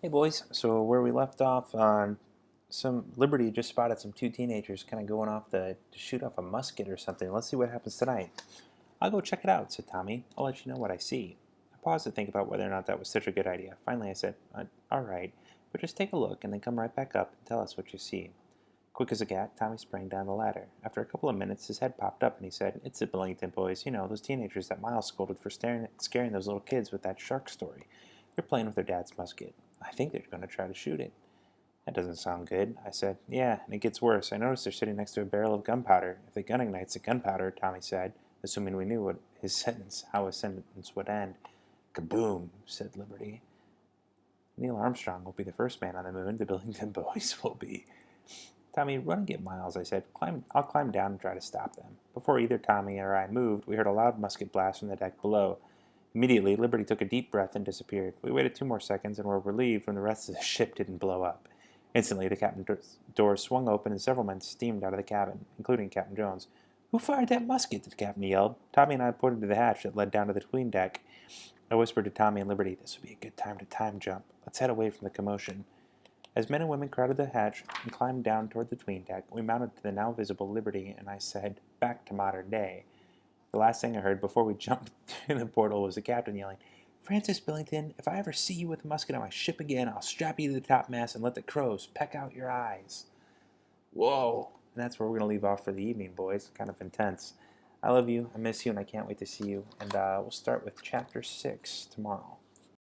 Hey boys, so where we left off on some Liberty just spotted some two teenagers kind of going off to shoot off a musket or something. Let's see what happens tonight. I'll go check it out, said Tommy. I'll let you know what I see. I paused to think about whether or not that was such a good idea. Finally, I said, all right, but just take a look and then come right back up and tell us what you see. Quick as a cat, Tommy sprang down the ladder. After a couple of minutes, his head popped up and he said, It's the Billington boys, you know, those teenagers that Miles scolded for scaring those little kids with that shark story. They're playing with their dad's musket. I think they're going to try to shoot it. That doesn't sound good, I said. Yeah, and it gets worse. I noticed they're sitting next to a barrel of gunpowder. If the gun ignites the gunpowder, Tommy said, assuming we knew how his sentence would end. Kaboom, said Liberty. Neil Armstrong will be the first man on the moon. The Billington boys will be. Tommy, run and get Miles, I said. I'll climb down and try to stop them. Before either Tommy or I moved, we heard a loud musket blast from the deck below. Immediately, Liberty took a deep breath and disappeared. We waited 2 more seconds and were relieved when the rest of the ship didn't blow up. Instantly, the cabin doors swung open and several men steamed out of the cabin, including Captain Jones. Who fired that musket? The captain yelled. Tommy and I pointed to the hatch that led down to the tween deck. I whispered to Tommy and Liberty, This would be a good time to time jump. Let's head away from the commotion. As men and women crowded the hatch and climbed down toward the tween deck, we mounted to the now visible Liberty, and I said, Back to modern day. The last thing I heard before we jumped through the portal was the captain yelling, Francis Billington, if I ever see you with a musket on my ship again, I'll strap you to the topmast and let the crows peck out your eyes. Whoa. And that's where we're going to leave off for the evening, boys. Kind of intense. I love you, I miss you, and I can't wait to see you. And we'll start with Chapter 6 tomorrow.